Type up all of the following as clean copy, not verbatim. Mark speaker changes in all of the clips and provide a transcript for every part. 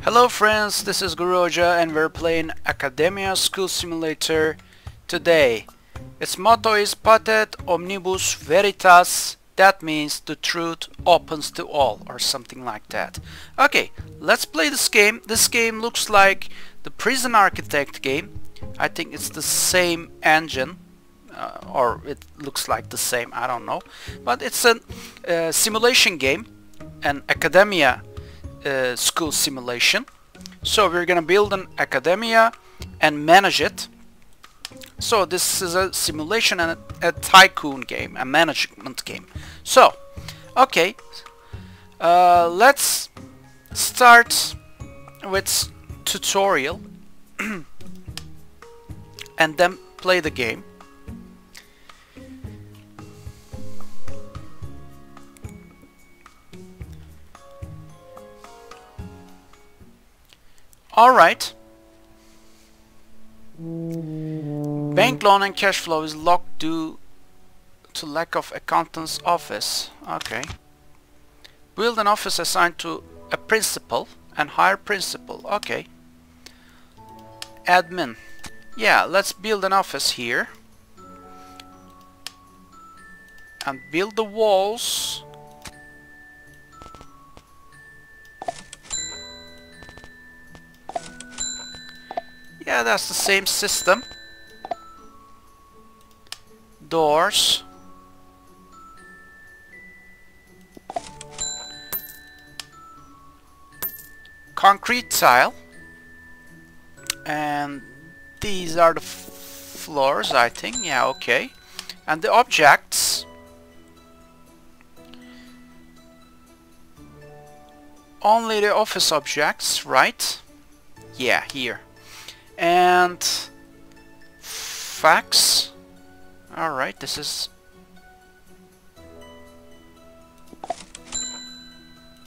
Speaker 1: Hello friends, this is Guroja and we're playing Academia School Simulator today. Its motto is Patet Omnibus Veritas. That means the truth opens to all or something like that. Okay, let's play this game. This game looks like the Prison Architect game. I think it's the same engine. Or it looks like the same, I don't know. But it's a simulation game, an Academia school simulation. So we're gonna build an academia and manage it. So this is a simulation and a tycoon game, a management game. So okay, let's start with tutorial and then play the game. Alright. Bank loan and cash flow is locked due to lack of accountant's office. Okay. Build an office assigned to a principal and hire principal. Okay. Admin. Yeah, let's build an office here. And build the walls. Yeah, that's the same system. Doors. Concrete tile. And these are the floors, I think. Yeah, okay. And the objects. Only the office objects, right? Yeah, here. And fax. Alright, this is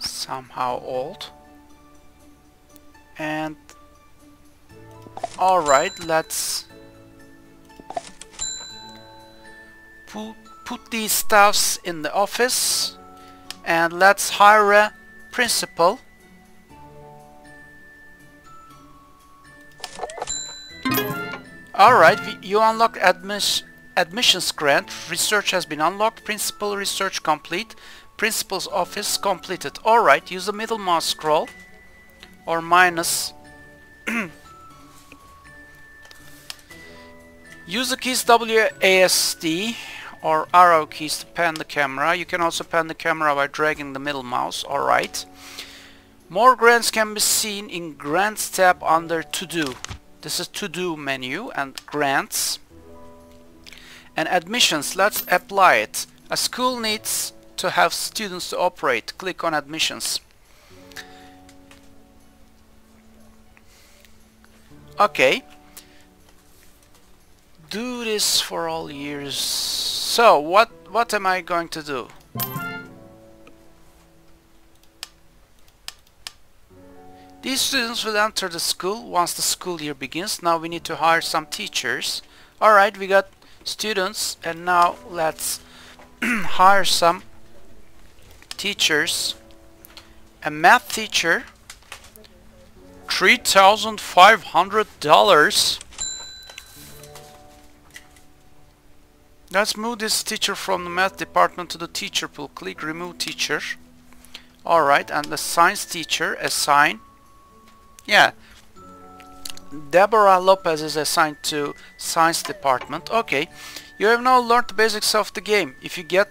Speaker 1: somehow old. And alright, let's put these stuffs in the office and let's hire a principal. Alright, you unlock admissions grant. Research has been unlocked. Principal research complete. Principal's office completed. Alright, use the middle mouse scroll or minus. Use the keys WASD or arrow keys to pan the camera. You can also pan the camera by dragging the middle mouse. Alright. More grants can be seen in Grants tab under To Do. This is To Do menu and grants. And admissions, let's apply it. A school needs to have students to operate. Click on admissions. Okay. Do this for all years. So what am I going to do? These students will enter the school once the school year begins. Now we need to hire some teachers. Alright, we got students and now let's hire some teachers. A math teacher, $3,500. Let's move this teacher from the math department to the teacher pool. Click remove teacher. Alright, and the science teacher, assign. Yeah, Deborah Lopez is assigned to science department. Okay, you have now learned the basics of the game. If you get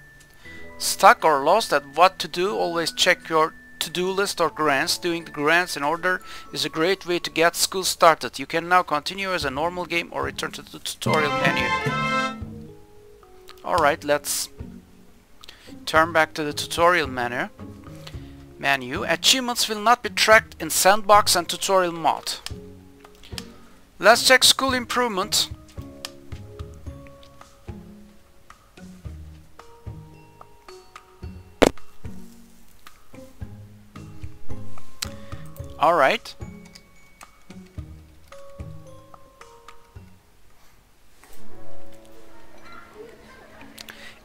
Speaker 1: stuck or lost at what to do, always check your to-do list or grants. Doing the grants in order is a great way to get school started. You can now continue as a normal game or return to the tutorial menu. Alright, let's turn back to the tutorial menu. Achievements will not be tracked in sandbox and tutorial mode. Let's check school improvement. Alright.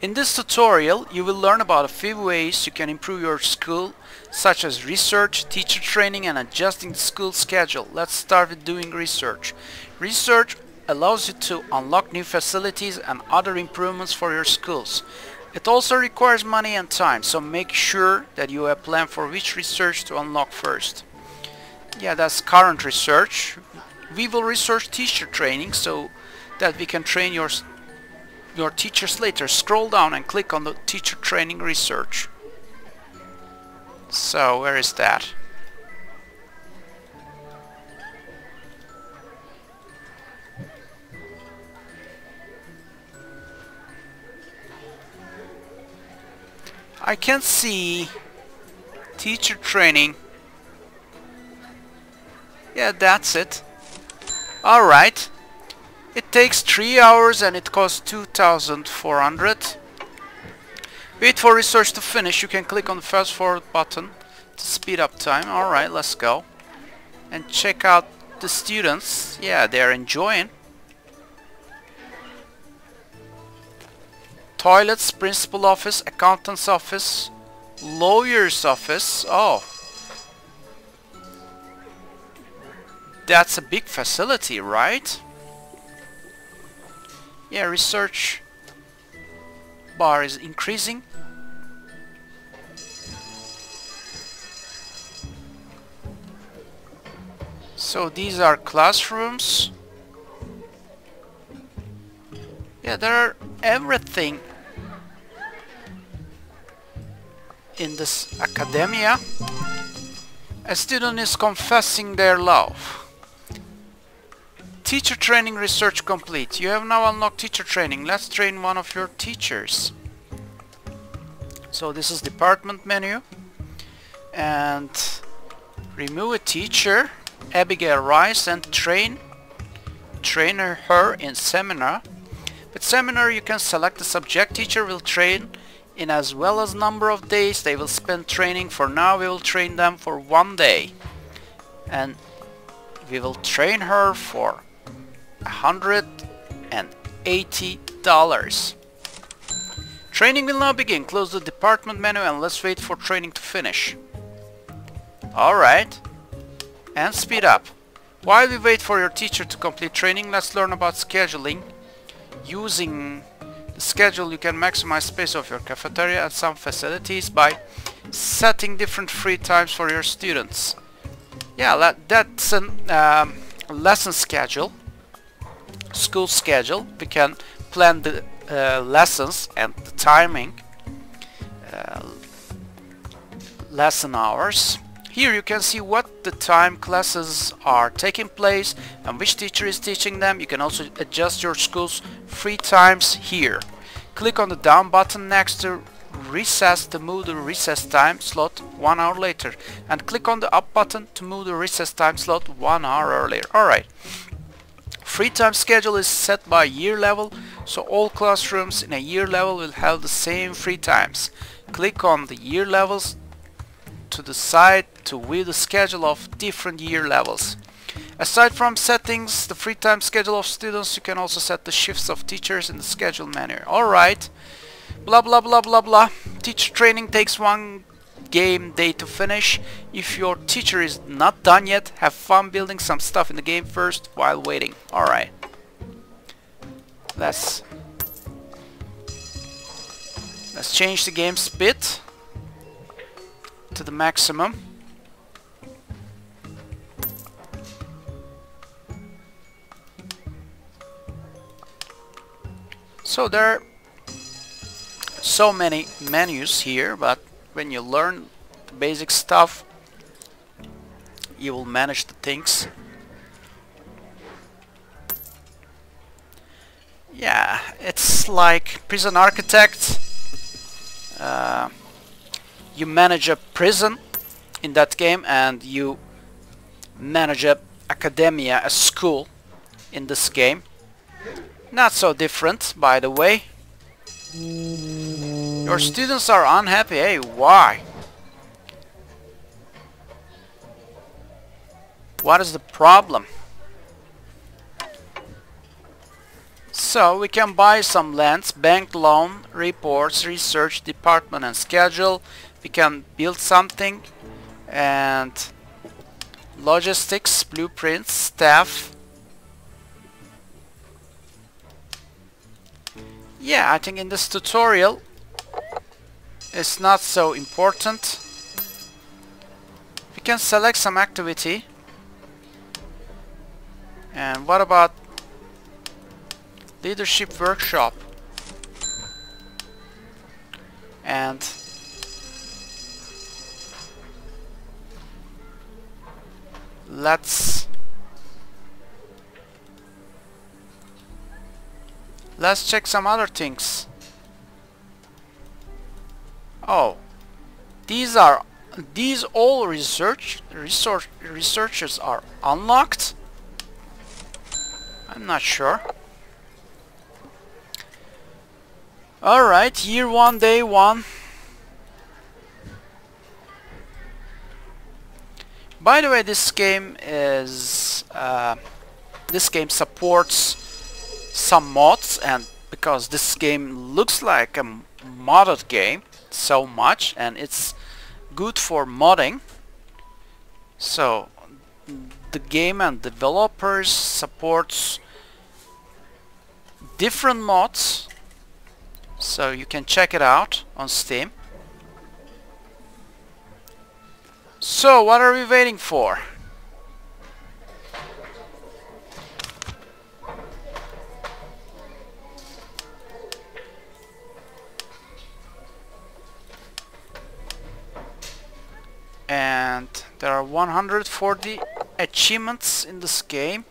Speaker 1: In this tutorial, you will learn about a few ways you can improve your school, such as research, teacher training, and adjusting the school schedule. Let's start with doing research. Research allows you to unlock new facilities and other improvements for your schools. It also requires money and time, so make sure that you have a plan for which research to unlock first. Yeah, that's current research. We will research teacher training so that we can train your teachers later. Scroll down and click on the teacher training research. So where is that? I can see teacher training. Yeah, that's it. Alright. It takes 3 hours and it costs 2,400. Wait for research to finish. You can click on the fast forward button to speed up time. Alright, let's go. And check out the students. Yeah, they're enjoying. Toilets, principal office, accountant's office, lawyer's office. Oh. That's a big facility, right? Yeah, research bar is increasing. So these are classrooms. Yeah, there are everything in this academia. A student is confessing their love. Teacher training research complete. You have now unlocked teacher training. Let's train one of your teachers. So this is department menu. And remove a teacher, Abigail Rice, and train her in seminar. With seminar you can select the subject teacher will train in as well as number of days they will spend training. For now we will train them for 1 day. And we will train her for $180. Training will now begin. Close the department menu and let's wait for training to finish. Alright. And speed up. While we wait for your teacher to complete training, let's learn about scheduling. Using the schedule you can maximize space of your cafeteria and some facilities by setting different free times for your students. Yeah, that's a lesson schedule. School schedule. We can plan the lessons and the timing, lesson hours. Here you can see what the time classes are taking place and which teacher is teaching them. You can also adjust your school's free times here. Click on the down button next to recess to move the recess time slot 1 hour later, and click on the up button to move the recess time slot 1 hour earlier. Alright. Free time schedule is set by year level, so all classrooms in a year level will have the same free times. Click on the year levels to the side to view the schedule of different year levels. Aside from settings the free time schedule of students, you can also set the shifts of teachers in the schedule menu. Alright. Blah blah blah blah blah. Teacher training takes 1 game day to finish. If your teacher is not done yet, have fun building some stuff in the game first while waiting. Alright. Let's change the game speed to the maximum. So there are so many menus here, but when you learn the basic stuff you will manage the things. Yeah, it's like Prison Architect. You manage a prison in that game and you manage a academia, a school in this game. Not so different, by the way. Your students are unhappy. Hey, why? What is the problem? So we can buy some lands, bank loan, reports, research, department and schedule. We can build something, and logistics, blueprints, staff. Yeah, I think in this tutorial it's not so important. We can select some activity. And what about leadership workshop? And let's check some other things. Oh, these all researchers are unlocked. I'm not sure. Alright, year 1, day 1. By the way, this game supports some mods, and because this game looks like a modded game so much, and it's good for modding, so the game and developers supports different mods, so you can check it out on Steam. So what are we waiting for? And there are 140 achievements in this game.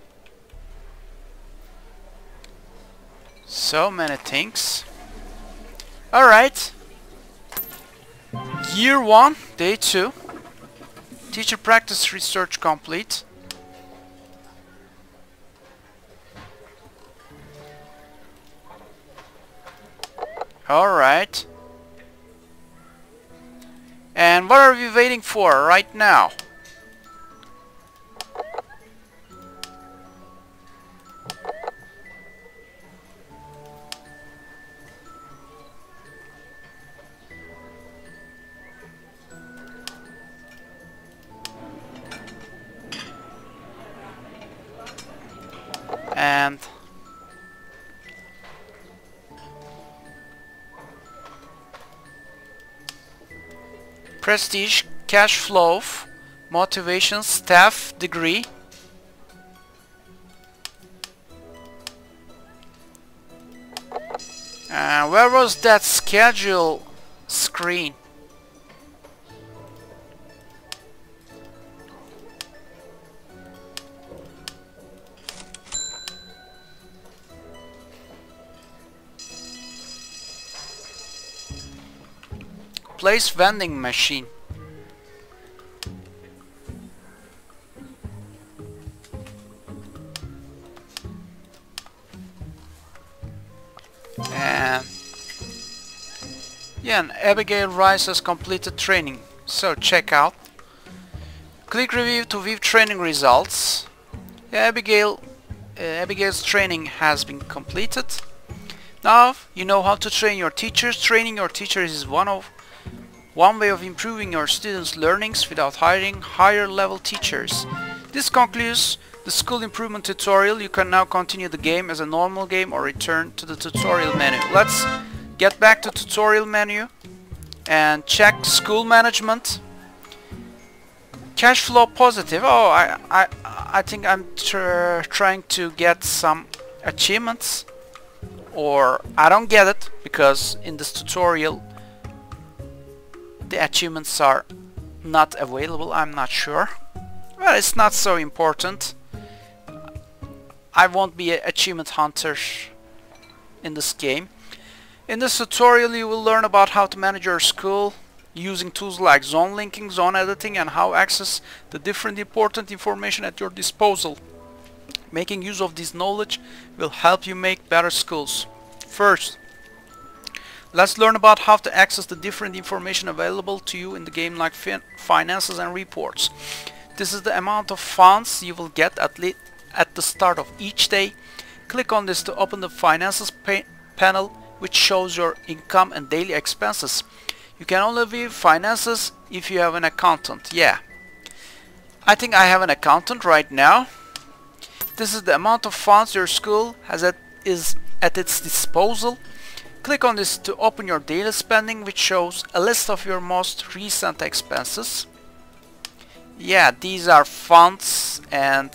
Speaker 1: So many things. Alright. Year 1, day 2. Teacher practice research complete. Alright. And what are we waiting for right now? And prestige, cash flow, motivation, staff, degree. Where was that schedule screen? Place vending machine. And yeah, and Abigail Rice has completed training. So check out. Click review to view training results. Yeah, Abigail's training has been completed. Now you know how to train your teachers. Training your teachers is one way of improving your students' learnings without hiring higher level teachers. This concludes the school improvement tutorial. You can now continue the game as a normal game or return to the tutorial menu. Let's get back to tutorial menu and check school management. Cash flow positive. Oh, I think I'm trying to get some achievements, or I don't get it because in this tutorial the achievements are not available. I'm not sure. Well, it's not so important. I won't be an achievement hunter in this game. In this tutorial you will learn about how to manage your school using tools like zone linking, zone editing, and how access the different important information at your disposal. Making use of this knowledge will help you make better schools. First, let's learn about how to access the different information available to you in the game, like finances and reports. This is the amount of funds you will get at the start of each day. Click on this to open the finances panel, which shows your income and daily expenses. You can only view finances if you have an accountant. Yeah, I think I have an accountant right now. This is the amount of funds your school is at its disposal. Click on this to open your daily spending, which shows a list of your most recent expenses. Yeah, these are funds and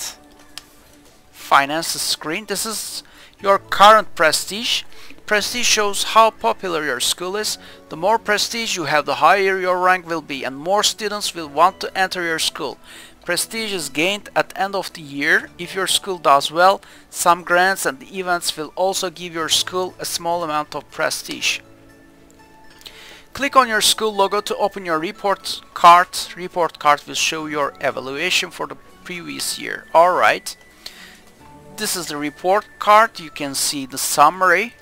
Speaker 1: finances screen. This is your current prestige. Prestige shows how popular your school is. The more prestige you have, the higher your rank will be, and more students will want to enter your school. Prestige is gained at the end of the year. If your school does well, some grants and events will also give your school a small amount of prestige. Click on your school logo to open your report card. Report card will show your evaluation for the previous year. Alright. This is the report card. You can see the summary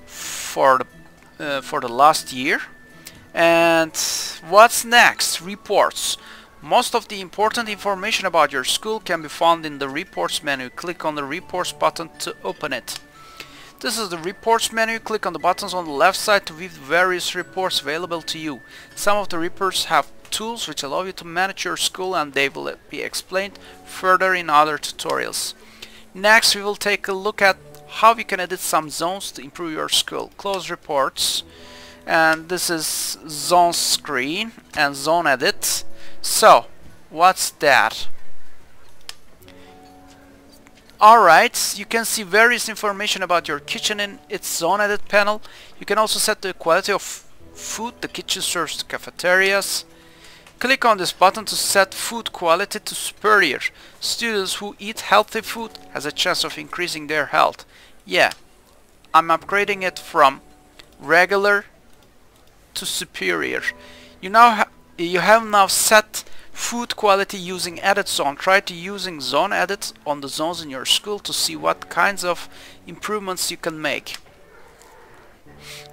Speaker 1: for the last year. And what's next? Reports. Most of the important information about your school can be found in the Reports menu. Click on the Reports button to open it. This is the Reports menu. Click on the buttons on the left side to view the various reports available to you. Some of the reports have tools which allow you to manage your school, and they will be explained further in other tutorials. Next, we will take a look at how you can edit some zones to improve your school. Close Reports, and this is Zone screen and Zone Edit. So, what's that? Alright, you can see various information about your kitchen in its Zone Edit panel. You can also set the quality of food the kitchen serves to cafeterias. Click on this button to set food quality to superior. Students who eat healthy food has a chance of increasing their health. Yeah, I'm upgrading it from regular to superior. You have now set food quality using Edit Zone. Try to using Zone Edit on the zones in your school to see what kinds of improvements you can make.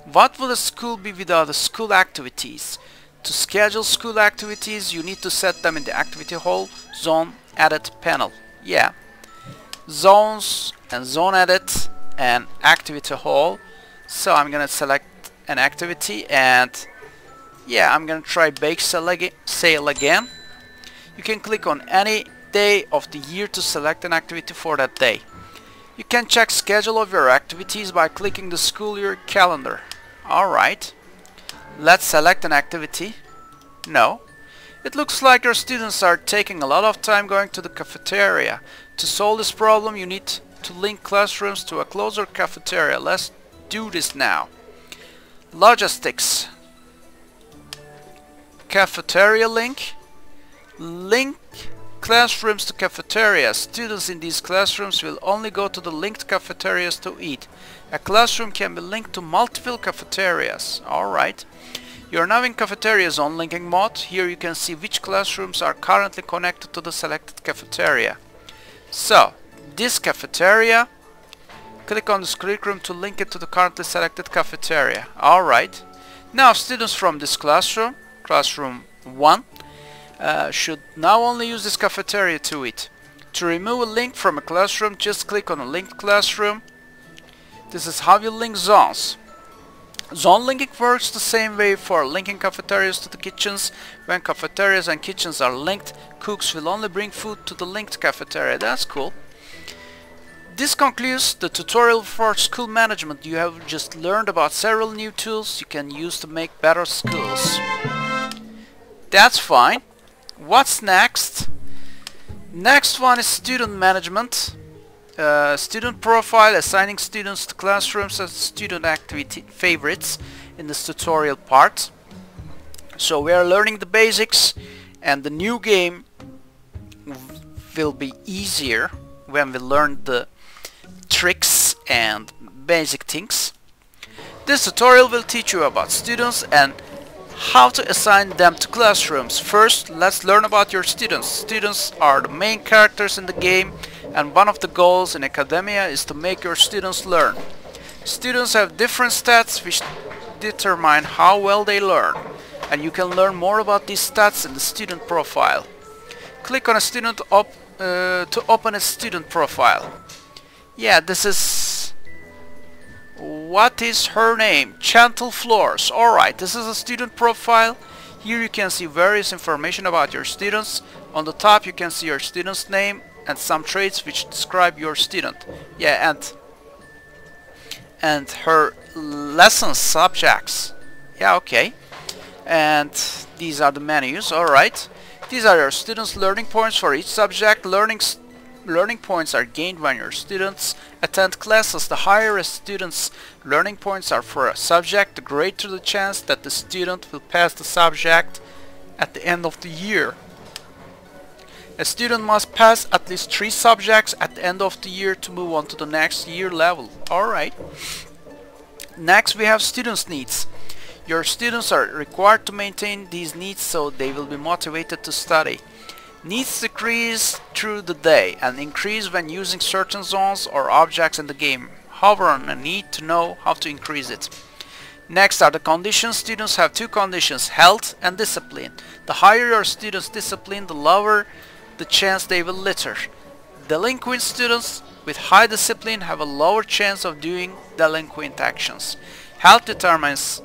Speaker 1: What will a school be without the school activities? To schedule school activities, you need to set them in the Activity Hall Zone Edit panel. Yeah, Zones and Zone Edit and Activity Hall. So I'm gonna select an activity, and yeah, I'm gonna try Bake Sale again. You can click on any day of the year to select an activity for that day. You can check schedule of your activities by clicking the school year calendar. Alright, let's select an activity. No, it looks like your students are taking a lot of time going to the cafeteria. To solve this problem, you need to link classrooms to a closer cafeteria. Let's do this now. Logistics. Cafeteria link. Link classrooms to cafeterias. Students in these classrooms will only go to the linked cafeterias to eat. A classroom can be linked to multiple cafeterias. Alright. You are now in Cafeteria Zone linking mode. Here you can see which classrooms are currently connected to the selected cafeteria. So, this cafeteria, click on this curriculum to link it to the currently selected cafeteria. Alright. Now students from this classroom, classroom 1, should now only use this cafeteria to eat. To remove a link from a classroom, just click on a linked classroom. This is how you link zones. Zone linking works the same way for linking cafeterias to the kitchens. When cafeterias and kitchens are linked, cooks will only bring food to the linked cafeteria. That's cool. This concludes the tutorial for school management. You have just learned about several new tools you can use to make better schools. That's fine. What's next? Next one is student management. Student profile, assigning students to classrooms as student activity favorites in this tutorial part. So we are learning the basics, and the new game will be easier when we learn the tricks and basic things. This tutorial will teach you about students and how to assign them to classrooms. First, let's learn about your students. Students are the main characters in the game, and one of the goals in academia is to make your students learn. Students have different stats which determine how well they learn, and you can learn more about these stats in the student profile. Click on a student to open a student profile. Yeah, this is... What is her name? Chantal Flores. Alright, this is a student profile. Here you can see various information about your students. On the top you can see your student's name and some traits which describe your student. Yeah, and her lesson subjects. Yeah, okay. And these are the menus. Alright. These are your students' learning points for each subject. Learning points are gained when your students attend classes. The higher a student's learning points are for a subject, the greater the chance that the student will pass the subject at the end of the year. A student must pass at least 3 subjects at the end of the year to move on to the next year level. Alright. Next we have students' needs. Your students are required to maintain these needs so they will be motivated to study. Needs decrease through the day and increase when using certain zones or objects in the game. Hover on a need to know how to increase it. Next are the conditions. Students have 2 conditions, health and discipline. The higher your students' discipline, the lower the chance they will litter. Delinquent students with high discipline have a lower chance of doing delinquent actions. Health determines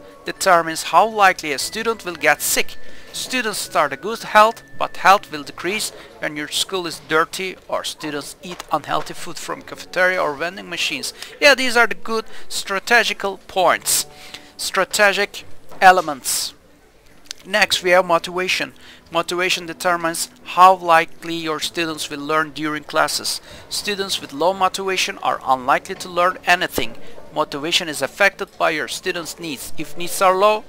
Speaker 1: how likely a student will get sick. Students start a good health, but health will decrease when your school is dirty or students eat unhealthy food from cafeteria or vending machines. Yeah, these are the good strategical points, strategic elements. Next we have motivation. Motivation determines how likely your students will learn during classes. Students with low motivation are unlikely to learn anything. Motivation is affected by your students' needs. If needs are low,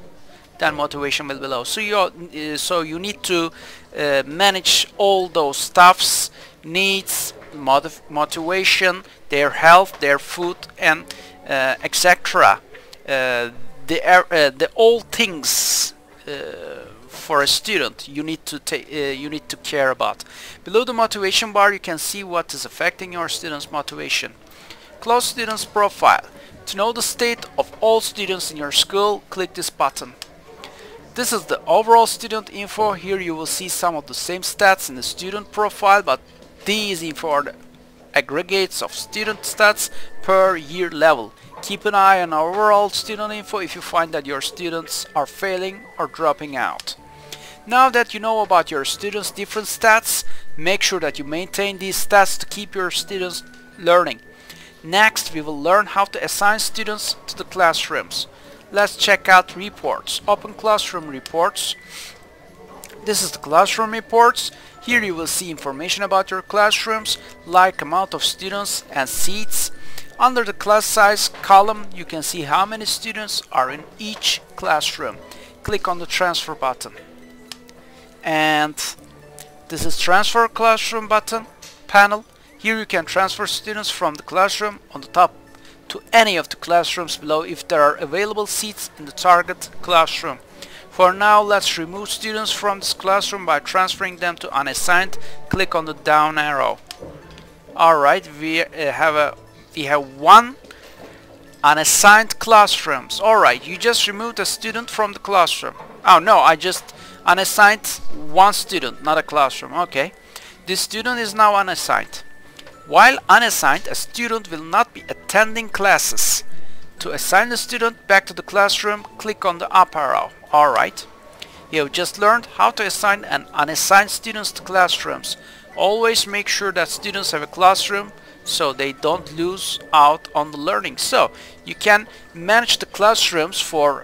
Speaker 1: then motivation will be low. So you need to manage all those stuffs, needs, motivation, their health, their food, and etc. The all things for a student you need to care about. Below the motivation bar you can see what is affecting your students' motivation. Close students profile. To know the state of all students in your school, click this button. This is the overall student info. Here you will see some of the same stats in the student profile, but these info are the aggregates of student stats per year level. Keep an eye on overall student info if you find that your students are failing or dropping out. Now that you know about your students' different stats, make sure that you maintain these stats to keep your students learning. Next, we will learn how to assign students to the classrooms. Let's check out reports. Open Classroom Reports. This is the classroom reports. Here you will see information about your classrooms, like amount of students and seats. Under the class size column, you can see how many students are in each classroom. Click on the transfer button. And this is transfer classroom button panel. Here you can transfer students from the classroom on the top to any of the classrooms below if there are available seats in the target classroom. For now, let's remove students from this classroom by transferring them to unassigned. Click on the down arrow. Alright, we have 1 unassigned classrooms. Alright, you just removed a student from the classroom. Oh no, I just unassigned 1 student, not a classroom. Okay, this student is now unassigned. While unassigned, a student will not be attending classes. To assign the student back to the classroom, click on the up arrow. Alright, you have just learned how to assign and unassigned students to classrooms. Always make sure that students have a classroom so they don't lose out on the learning. So you can manage the classrooms for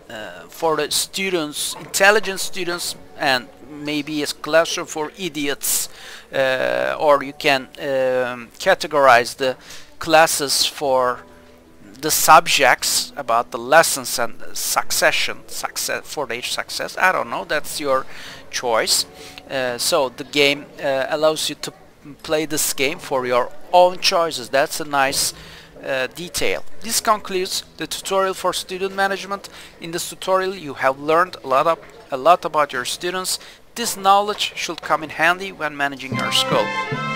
Speaker 1: the students, intelligent students, and maybe a classroom for idiots, or you can categorize the classes for the subjects about the lessons and success for each success. I don't know, that's your choice. So the game allows you to play this game for your own choices. That's a nice detail. This concludes the tutorial for student management. In this tutorial you have learned a lot about your students. This knowledge should come in handy when managing your school.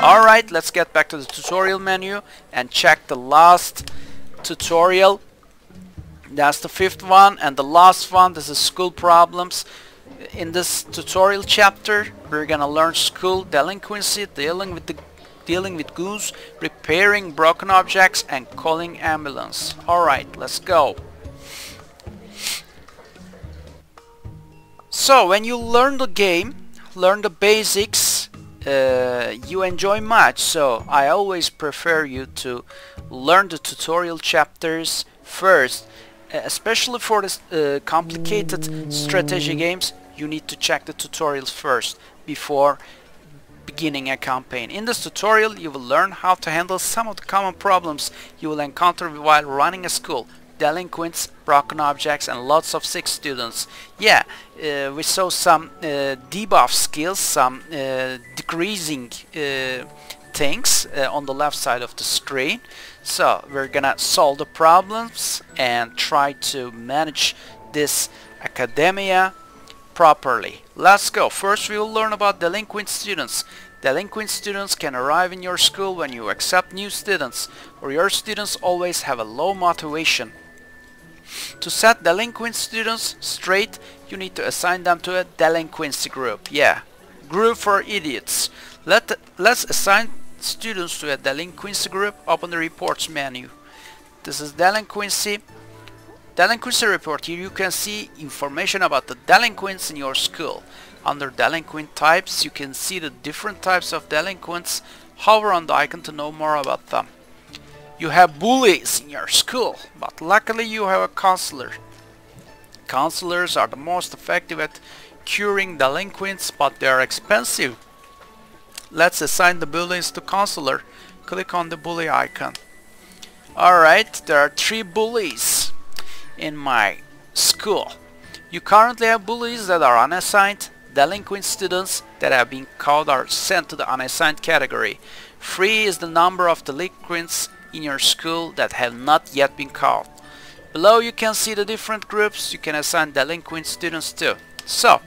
Speaker 1: Alright, let's get back to the tutorial menu and check the last tutorial. That's the 5th one, and the last one, this is school problems. In this tutorial chapter we're gonna learn school delinquency, dealing with the dealing with goons, repairing broken objects, and calling ambulance. Alright, let's go. So when you learn the game, learn the basics, you enjoy much. So I always prefer you to learn the tutorial chapters first, especially for the complicated strategy games. You need to check the tutorials first before beginning a campaign. In this tutorial you will learn how to handle some of the common problems you will encounter while running a school: delinquents, broken objects, and lots of sick students. Yeah, we saw some debuff skills, some decreasing things on the left side of the screen. So we're gonna solve the problems and try to manage this academia properly. Let's go. First we will learn about delinquent students. Delinquent students can arrive in your school when you accept new students, or your students always have a low motivation. To set delinquent students straight, you need to assign them to a delinquency group. Yeah, group for idiots. Let's assign students to a delinquency group. Open the reports menu. This is delinquency report. Here you can see information about the delinquents in your school. Under delinquent types, you can see the different types of delinquents. Hover on the icon to know more about them. You have bullies in your school, but luckily you have a counselor. Counselors are the most effective at curing delinquents, but they are expensive. Let's assign the bullies to counselor. Click on the bully icon. Alright, there are 3 bullies in my school. You currently have bullies that are unassigned. Delinquent students that have been caught are sent to the unassigned category. 3 is the number of delinquents in your school that have not yet been caught. Below you can see the different groups you can assign delinquent students to. So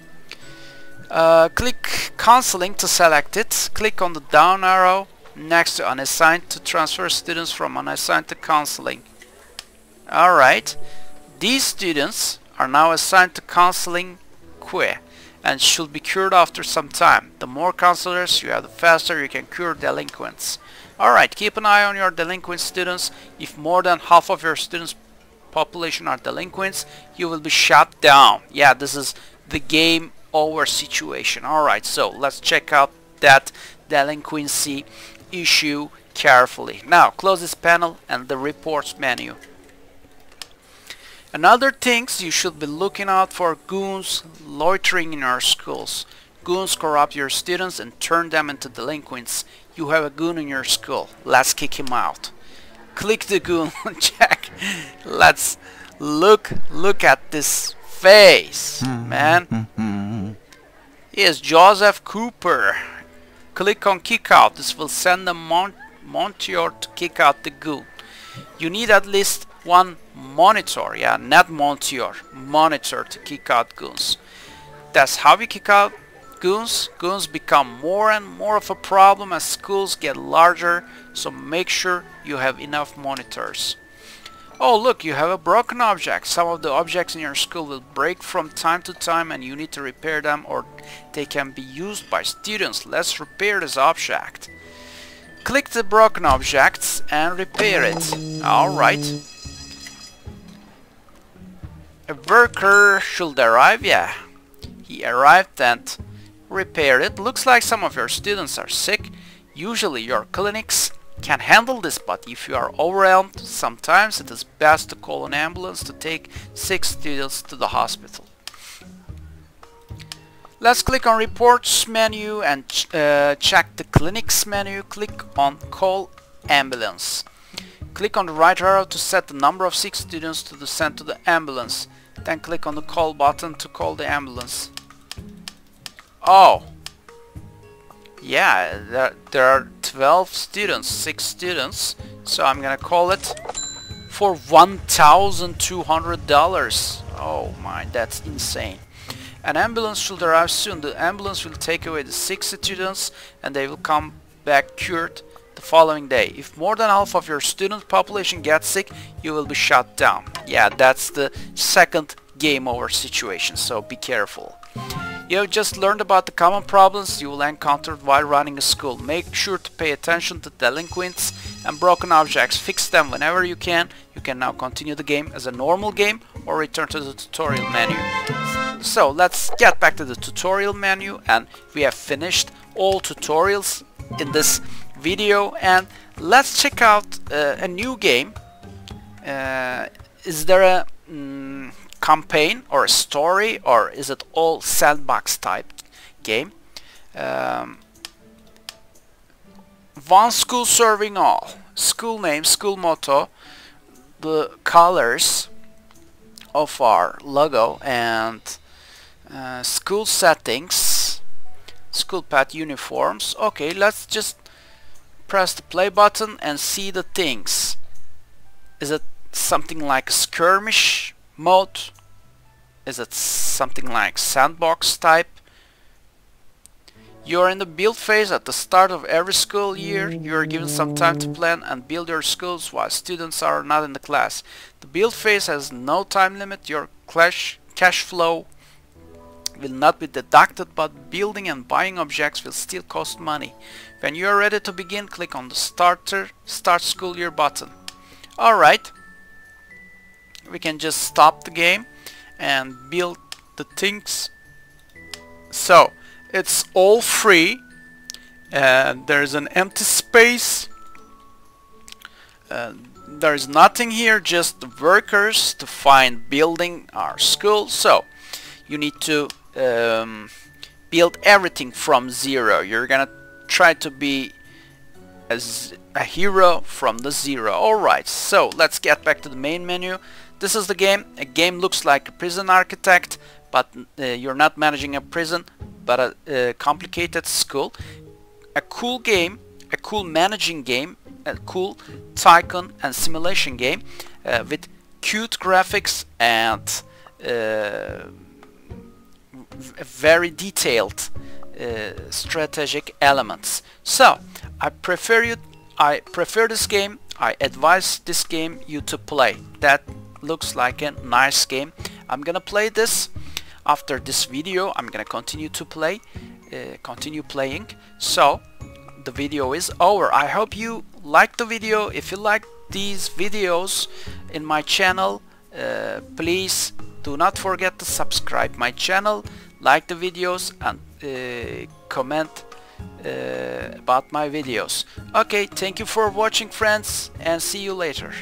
Speaker 1: click counseling to select it. Click on the down arrow next to unassigned to transfer students from unassigned to counseling. Alright, these students are now assigned to counseling queue and should be cured after some time. The more counselors you have, the faster you can cure delinquents. Alright, keep an eye on your delinquent students. If more than half of your students' population are delinquents, you will be shut down. Yeah, this is the game over situation. Alright, so let's check out that delinquency issue carefully. Now close this panel and the reports menu. Another things you should be looking out for: goons loitering in our schools. Goons corrupt your students and turn them into delinquents. You have a goon in your school. Let's kick him out. Click the goon check. Let's look at this face, man. He is Joseph Cooper. Click on kick out. This will send the Monteur to kick out the goon. You need at least one monitor, yeah, not Monteur, monitor to kick out goons. That's how we kick out goons. Goons become more and more of a problem as schools get larger, so make sure you have enough monitors. Oh look, you have a broken object. Some of the objects in your school will break from time to time and you need to repair them, or they can be used by students. Let's repair this object. Click the broken objects and repair it. Alright. A worker should arrive. Yeah, he arrived and repaired it. Looks like some of your students are sick. Usually your clinics can handle this, but if you are overwhelmed, sometimes it is best to call an ambulance to take sick students to the hospital. Let's click on reports menu and check the clinics menu. Click on call ambulance. Click on the right arrow to set the number of sick students to be sent to the ambulance. Then click on the call button to call the ambulance. Oh, yeah, there are 12 students, 6 students, so I'm gonna call it for $1,200. Oh my, that's insane. An ambulance should arrive soon. The ambulance will take away the 6 students and they will come back cured the following day. If more than half of your student population gets sick, you will be shut down. Yeah, that's the second game over situation, so be careful. You have just learned about the common problems you will encounter while running a school. Make sure to pay attention to delinquents and broken objects. Fix them whenever you can. You can now continue the game as a normal game or return to the tutorial menu. So let's get back to the tutorial menu, and we have finished all tutorials in this video, and let's check out a new game. Is there a campaign or a story, or is it all sandbox type game? One school serving all. School name, school motto, the colors of our logo, and school settings, school path, uniforms. Okay, let's just press the play button and see the things. Is it something like skirmish mode? Is it something like sandbox type? You are in the build phase at the start of every school year. You are given some time to plan and build your schools while students are not in the class. The build phase has no time limit. Your cash flow will not be deducted, but building and buying objects will still cost money. When you are ready to begin, click on the Start School Year button. Alright, we can just stop the game and build the things. So it's all free, and there's an empty space. There's nothing here, just the workers to find building our school. So you need to build everything from zero. You're gonna try to be as a hero from the zero. Alright, so let's get back to the main menu. This is the game. A game looks like a prison architect, but you're not managing a prison, but a complicated school. A cool game, a cool managing game, a cool tycoon and simulation game with cute graphics and very detailed strategic elements. So I prefer this game. I advise this game you to play. That looks like a nice game. I'm gonna play this. After this video I'm gonna continue playing. So the video is over. I hope you liked the video. If you like these videos in my channel, please do not forget to subscribe my channel, like the videos, and comment about my videos. Okay, thank you for watching, friends, and see you later.